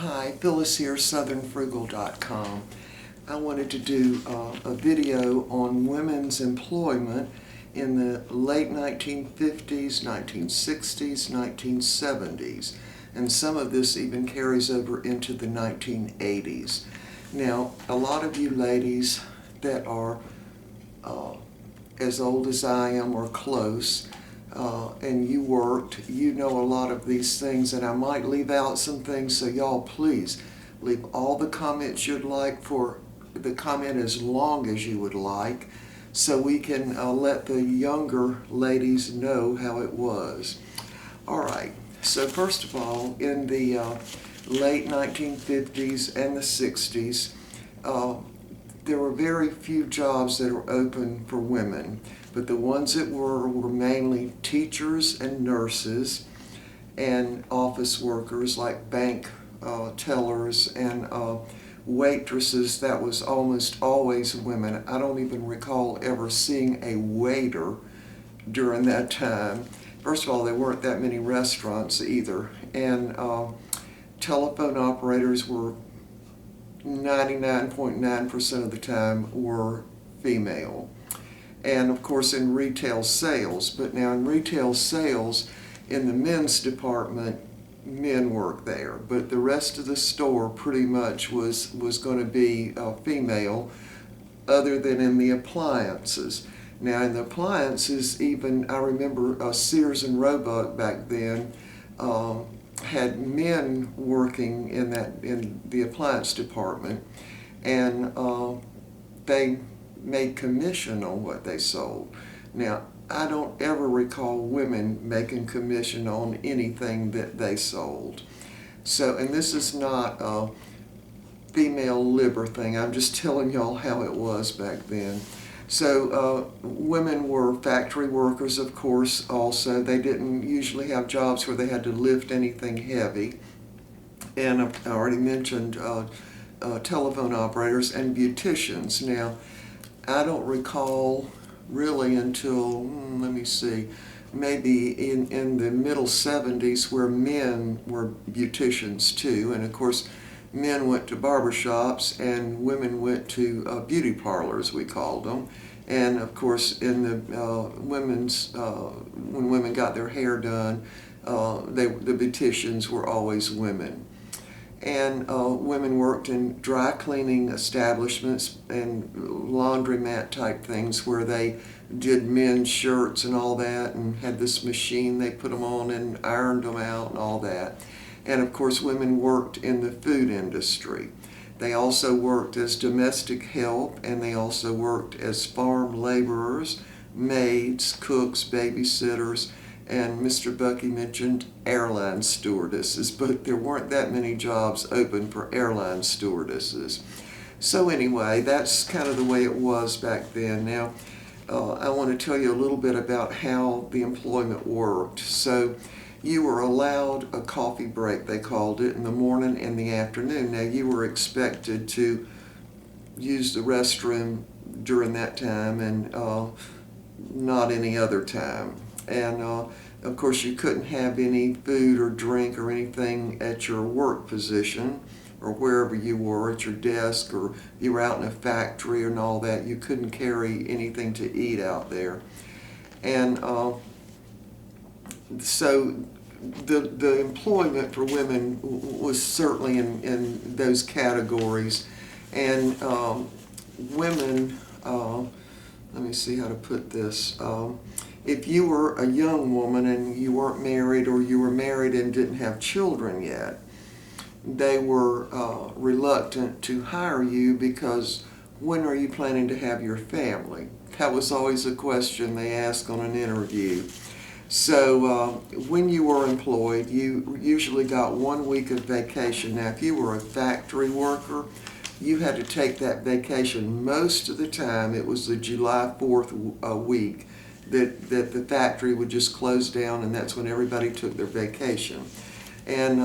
Hi, Phyllis here, southernfrugal.com. I wanted to do a video on women's employment in the late 1950s, 1960s, 1970s, and some of this even carries over into the 1980s. Now, a lot of you ladies that are as old as I am or close, and you worked, you know a lot of these things, and I might leave out some things, so y'all please leave all the comments you'd like for the comment as long as you would like, so we can let the younger ladies know how it was. Alright, so first of all, in the late 1950s and the 60s, there were very few jobs that were open for women, but the ones that were mainly teachers and nurses and office workers like bank tellers and waitresses. That was almost always women. I don't even recall ever seeing a waiter during that time. First of all, there weren't that many restaurants either, and telephone operators were 99.9% of the time were female. And of course in retail sales, but now in retail sales, in the men's department, men worked there, but the rest of the store pretty much was going to be female, other than in the appliances. Now in the appliances, even I remember Sears and Roebuck back then had men working in the appliance department, and they made commission on what they sold. Now, I don't ever recall women making commission on anything that they sold. So, and this is not a female liber thing, I'm just telling y'all how it was back then. So women were factory workers, of course, also. They didn't usually have jobs where they had to lift anything heavy. And I already mentioned telephone operators and beauticians. Now, I don't recall really until, let me see, maybe in the middle 70s where men were beauticians too. And of course, men went to barbershops and women went to beauty parlors, we called them. And of course, in the when women got their hair done, the beauticians were always women. And women worked in dry cleaning establishments and laundromat type things where they did men's shirts and all that, and had this machine they put them on and ironed them out and all that. And of course, women worked in the food industry. They also worked as domestic help, and they also worked as farm laborers, maids, cooks, babysitters, and Mr. Bucky mentioned airline stewardesses, but there weren't that many jobs open for airline stewardesses. So anyway, that's kind of the way it was back then. Now, I want to tell you a little bit about how the employment worked. So, you were allowed a coffee break, they called it, in the morning and the afternoon. Now, you were expected to use the restroom during that time and not any other time. And of course, you couldn't have any food or drink or anything at your work position or wherever you were, at your desk, or you were out in a factory and all that. You couldn't carry anything to eat out there. And so the employment for women was certainly in those categories. And women, let me see how to put this. If you were a young woman and you weren't married, or you were married and didn't have children yet, they were reluctant to hire you because when are you planning to have your family? That was always a question they asked on an interview. So when you were employed, you usually got 1 week of vacation. Now, if you were a factory worker, you had to take that vacation. Most of the time, it was the July 4th week that the factory would just close down, and that's when everybody took their vacation. And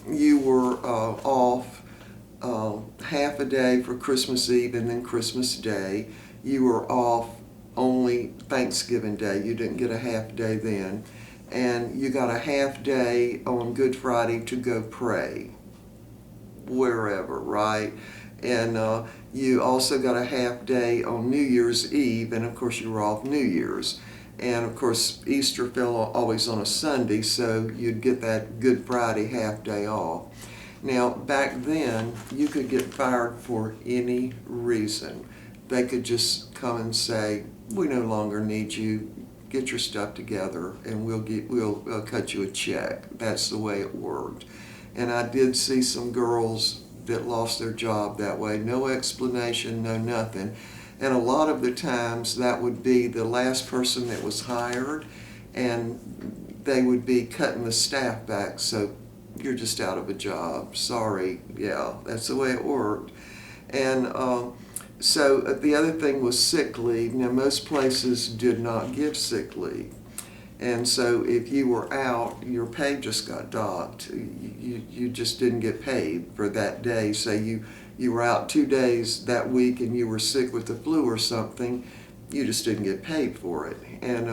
you were off half a day for Christmas Eve and then Christmas Day. You were off only Thanksgiving Day. You didn't get a half day then. And you got a half day on Good Friday to go pray. wherever, right? And you also got a half day on New Year's Eve, and of course you were off New Year's. And of course Easter fell always on a Sunday, so you'd get that Good Friday half day off. Now back then you could get fired for any reason. They could just come and say, we no longer need you, get your stuff together and we'll cut you a check. That's the way it worked. And I did see some girls that lost their job that way. No explanation, no nothing. And a lot of the times that would be the last person that was hired, and they would be cutting the staff back, so you're just out of a job. Sorry. Yeah, that's the way it worked. And so the other thing was sick leave. Now most places did not give sick leave. And so if you were out, your pay just got docked. You just didn't get paid for that day. Say you were out 2 days that week and you were sick with the flu or something, you just didn't get paid for it. And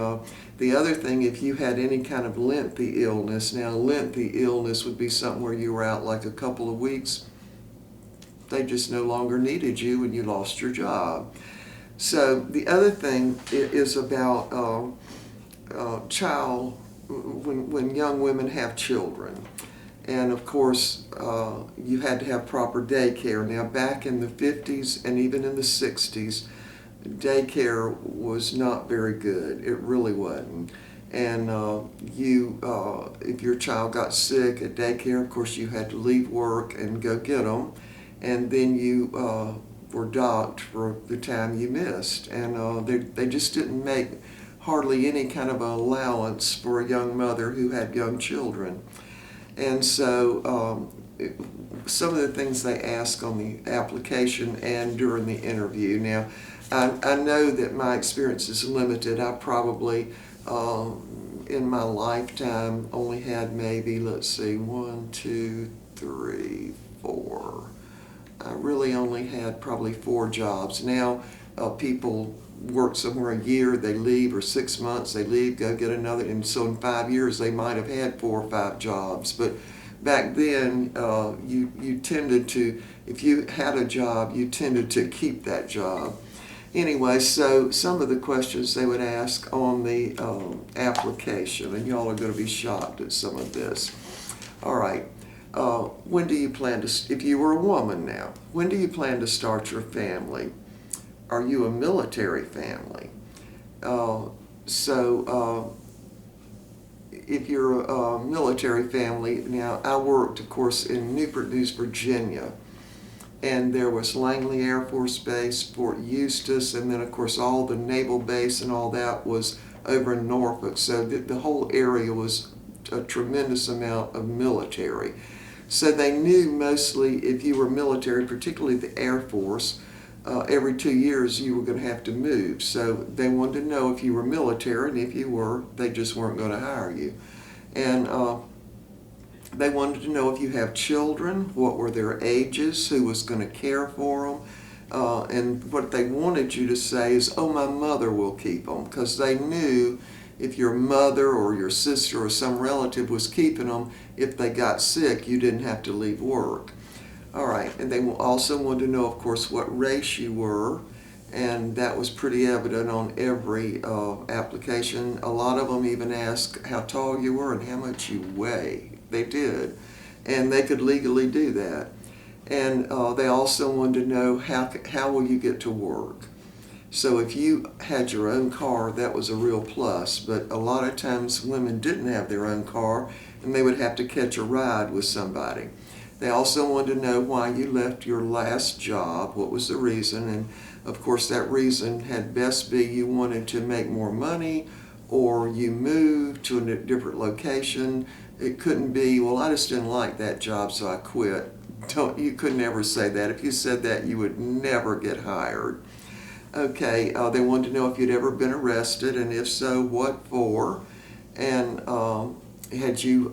the other thing, if you had any kind of lengthy illness, now lengthy illness would be something where you were out like a couple of weeks, they just no longer needed you and you lost your job. So the other thing is about when young women have children. And of course, you had to have proper daycare. Now back in the 50s and even in the 60s, daycare was not very good. It really wasn't. And if your child got sick at daycare, of course you had to leave work and go get them. And then you were docked for the time you missed. And they just didn't make hardly any kind of allowance for a young mother who had young children. And so some of the things they ask on the application and during the interview. Now, I know that my experience is limited. I probably, in my lifetime, only had maybe, let's see, 1, 2, 3, 4. I really only had probably 4 jobs. Now, people work somewhere a year, they leave, or 6 months, they leave, go get another, and so in 5 years they might have had 4 or 5 jobs. But back then, you tended to, if you had a job, you tended to keep that job. Anyway, so some of the questions they would ask on the application, and y'all are going to be shocked at some of this. All right, when do you plan to, if you were a woman now, when do you plan to start your family? Are you a military family? If you're a military family, now I worked, of course, in Newport News, Virginia, and there was Langley Air Force Base, Fort Eustis, and then of course all the naval base and all that was over in Norfolk. So the whole area was a tremendous amount of military. So they knew mostly if you were military, particularly the Air Force, every 2 years you were going to have to move. So they wanted to know if you were military, and if you were, they just weren't going to hire you. And they wanted to know if you have children, what were their ages, who was going to care for them. And what they wanted you to say is, oh, my mother will keep them, because they knew if your mother or your sister or some relative was keeping them, if they got sick, you didn't have to leave work. All right, and they also wanted to know, of course, what race you were, and that was pretty evident on every application. A lot of them even asked how tall you were and how much you weigh. They did, and they could legally do that. And they also wanted to know how will you get to work. So if you had your own car, that was a real plus, but a lot of times women didn't have their own car, and they would have to catch a ride with somebody. They also wanted to know why you left your last job, what was the reason, and of course that reason had best be you wanted to make more money, or you moved to a different location. It couldn't be, well, I just didn't like that job, so I quit. You could never say that. If you said that, you would never get hired. Okay, they wanted to know if you'd ever been arrested, and if so, what for, and had you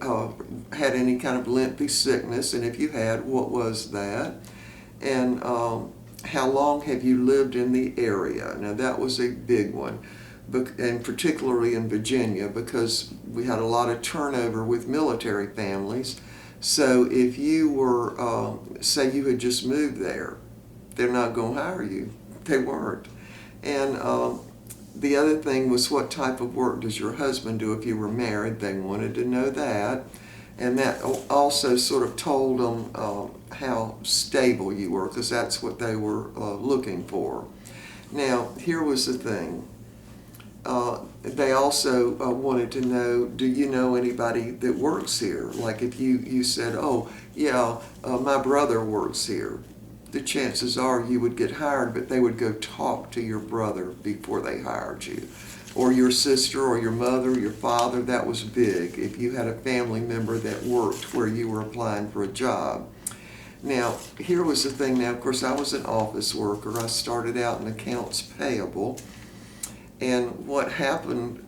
had any kind of lengthy sickness, and if you had, what was that? And how long have you lived in the area? Now that was a big one, and particularly in Virginia, because we had a lot of turnover with military families. So if you were, say you had just moved there, they're not going to hire you. They weren't. And the other thing was, what type of work does your husband do if you were married? They wanted to know that. And that also sort of told them how stable you were, because that's what they were looking for. Now, here was the thing. They also wanted to know, do you know anybody that works here? Like if you said, oh, yeah, my brother works here, the chances are you would get hired, but they would go talk to your brother before they hired you. Or your sister or your mother, your father. That was big if you had a family member that worked where you were applying for a job. Now, here was the thing. Now, of course, I was an office worker. I started out in accounts payable. And what happened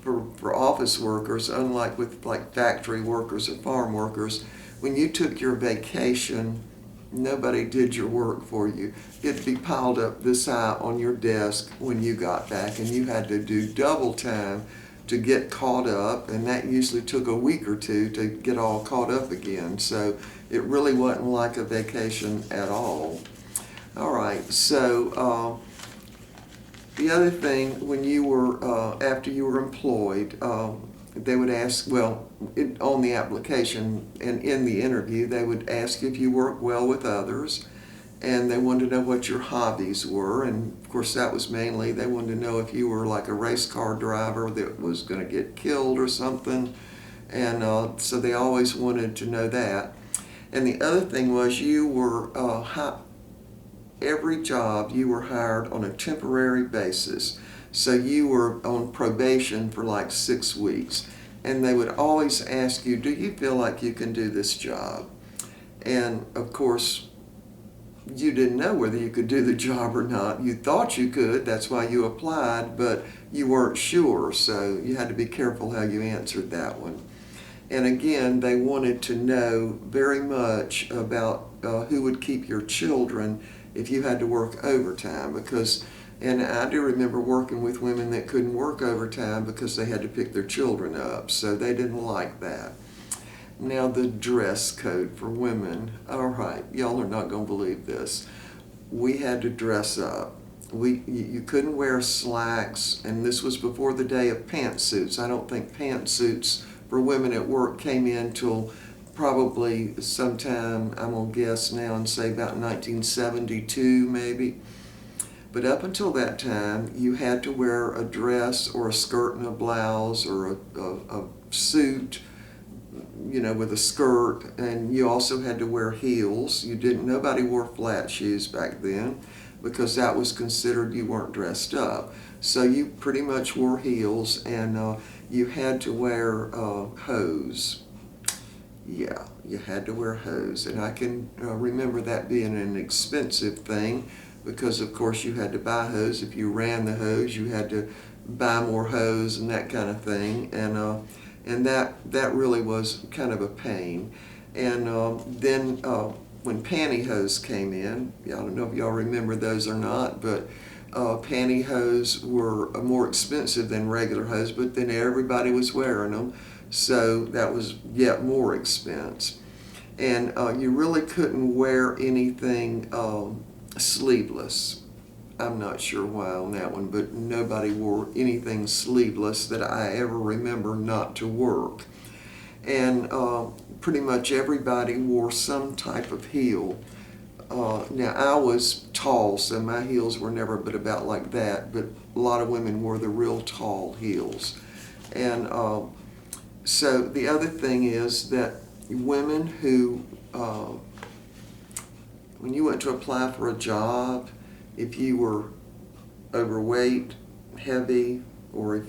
for office workers, unlike with like factory workers or farm workers, when you took your vacation, nobody did your work for you. It'd be piled up this high on your desk when you got back, and you had to do double time to get caught up, and that usually took a week or two to get all caught up again. So it really wasn't like a vacation at all. All right, so the other thing, when you were, after you were employed, they would ask, well, on the application and in the interview, they would ask if you work well with others, and they wanted to know what your hobbies were. And of course, that was mainly, they wanted to know if you were like a race car driver that was going to get killed or something. And so they always wanted to know that. And the other thing was, you were, every job you were hired on a temporary basis. So you were on probation for like 6 weeks, and they would always ask you, do you feel like you can do this job? And of course, you didn't know whether you could do the job or not. You thought you could, that's why you applied, but you weren't sure, so you had to be careful how you answered that one. And again, they wanted to know very much about who would keep your children if you had to work overtime, because, and I do remember working with women that couldn't work overtime because they had to pick their children up, so they didn't like that. Now, the dress code for women. All right, y'all are not going to believe this. We had to dress up. You couldn't wear slacks, and this was before the day of pantsuits. I don't think pantsuits for women at work came in till probably sometime, I'm going to guess now and say about 1972 maybe. But up until that time, you had to wear a dress or a skirt and a blouse, or a suit, you know, with a skirt, and you also had to wear heels. Nobody wore flat shoes back then, because that was considered you weren't dressed up. So you pretty much wore heels, and you had to wear hose. Yeah, you had to wear hose, and I can remember that being an expensive thing, because of course you had to buy hose. If you ran the hose, you had to buy more hose and that kind of thing, and that really was kind of a pain. And then when pantyhose came in, I don't know if y'all remember those or not, but pantyhose were more expensive than regular hose, but then everybody was wearing them. So that was yet more expense. And you really couldn't wear anything sleeveless. I'm not sure why on that one, but nobody wore anything sleeveless that I ever remember not to work. And pretty much everybody wore some type of heel. Now, I was tall, so my heels were never but about like that, but a lot of women wore the real tall heels. And so the other thing is that women who, when you went to apply for a job, if you were overweight, heavy, or if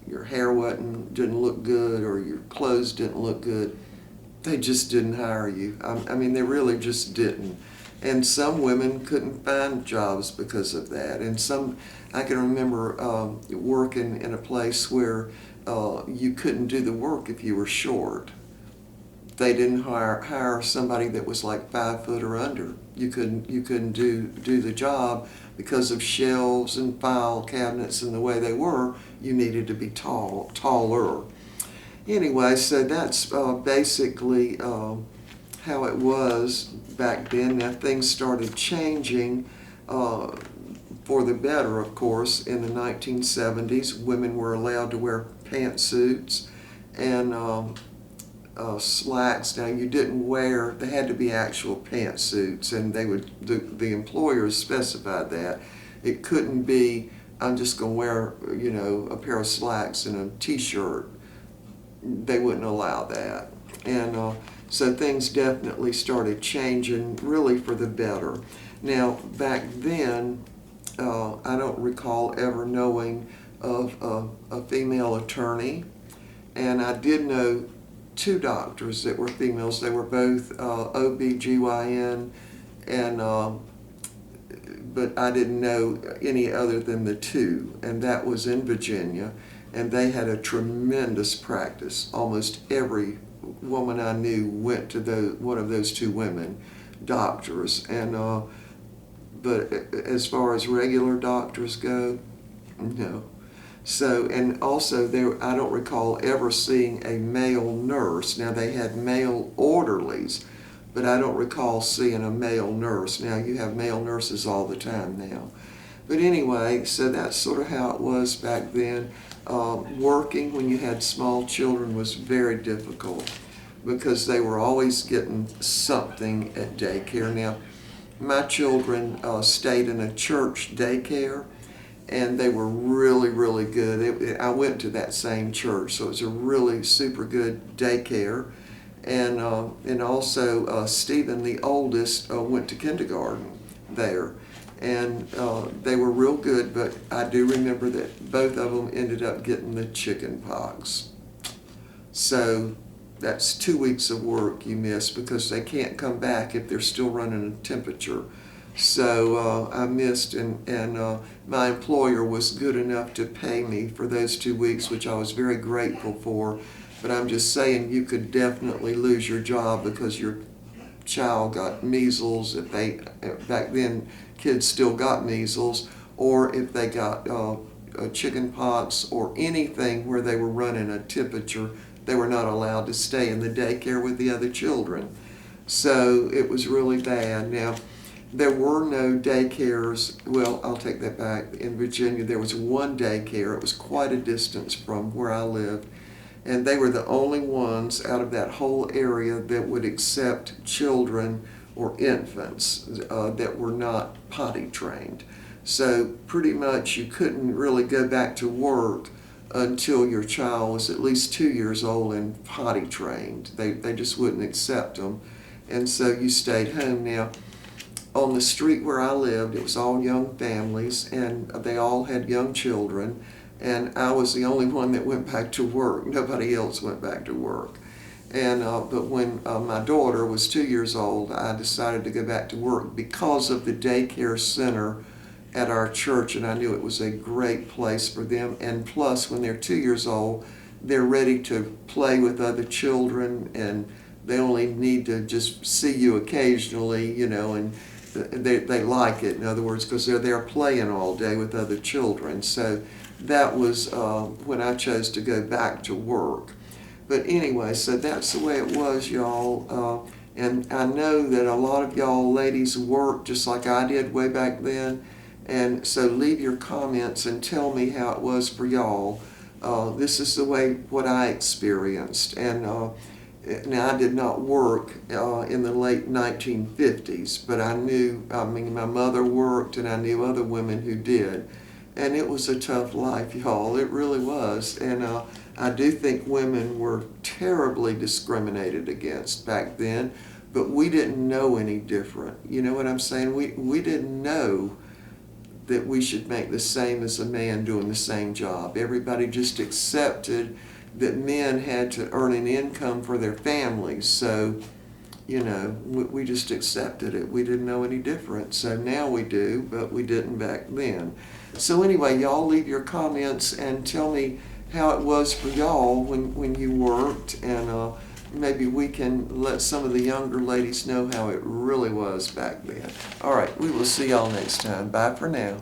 your hair didn't look good, or your clothes didn't look good, they just didn't hire you. I mean, they really just didn't. And some women couldn't find jobs because of that. And I can remember working in a place where you couldn't do the work if you were short. They didn't hire somebody that was like 5 foot or under. You couldn't do the job because of shelves and file cabinets and the way they were. You needed to be taller. Anyway, so that's basically how it was back then. Now things started changing for the better, of course. In the 1970s, women were allowed to wear pantsuits and slacks. Now you didn't wear, they had to be actual pantsuits, and they would, the employers specified that. It couldn't be, I'm just going to wear, you know, a pair of slacks and a t-shirt. They wouldn't allow that. And so things definitely started changing, really for the better. Now back then, I don't recall ever knowing of a female attorney, and I did know two doctors that were females. They were both OB/GYN, and but I didn't know any other than the two, and that was in Virginia, and they had a tremendous practice. Almost every woman I knew went to one of those two women doctors, and but as far as regular doctors go, no. So, and also there, I don't recall ever seeing a male nurse. Now they had male orderlies, but I don't recall seeing a male nurse. Now you have male nurses all the time now. But anyway, so that's sort of how it was back then. Working when you had small children was very difficult because they were always getting something at daycare. Now, my children stayed in a church daycare, and they were really, really good. I went to that same church, so it was a really super good daycare. And also Stephen, the oldest, went to kindergarten there. And they were real good, but I do remember that both of them ended up getting the chicken pox. So that's 2 weeks of work you miss because they can't come back if they're still running a temperature. So I missed, and my employer was good enough to pay me for those 2 weeks, which I was very grateful for. But I'm just saying, you could definitely lose your job because your child got measles. If they, back then, kids still got measles, or if they got chicken pox or anything where they were running a temperature, they were not allowed to stay in the daycare with the other children. So it was really bad. Now, there were no daycares. Well, I'll take that back. In Virginia, there was one daycare. It was quite a distance from where I lived. And they were the only ones out of that whole area that would accept children or infants that were not potty trained. So pretty much you couldn't really go back to work until your child was at least 2 years old and potty trained. They just wouldn't accept them. And so you stayed home. Now, on the street where I lived, it was all young families, and they all had young children. And I was the only one that went back to work. Nobody else went back to work. And but when my daughter was 2 years old, I decided to go back to work because of the daycare center at our church, and I knew it was a great place for them. And plus, when they're 2 years old, they're ready to play with other children, and they only need to just see you occasionally, you know, and they like it, in other words, because they're there playing all day with other children. So that was when I chose to go back to work. But anyway, so that's the way it was, y'all. And I know that a lot of y'all ladies work just like I did way back then. And so leave your comments and tell me how it was for y'all. This is the way what I experienced. And now I did not work in the late 1950s, but I mean, my mother worked, and I knew other women who did. And it was a tough life, y'all. It really was. And I do think women were terribly discriminated against back then, but we didn't know any different. You know what I'm saying? We didn't know that we should make the same as a man doing the same job. Everybody just accepted that men had to earn an income for their families. So, you know, we just accepted it. We didn't know any different. So now we do, but we didn't back then. So anyway, y'all leave your comments and tell me how it was for y'all when you worked, and maybe we can let some of the younger ladies know how it really was back then. All right, we will see y'all next time. Bye for now.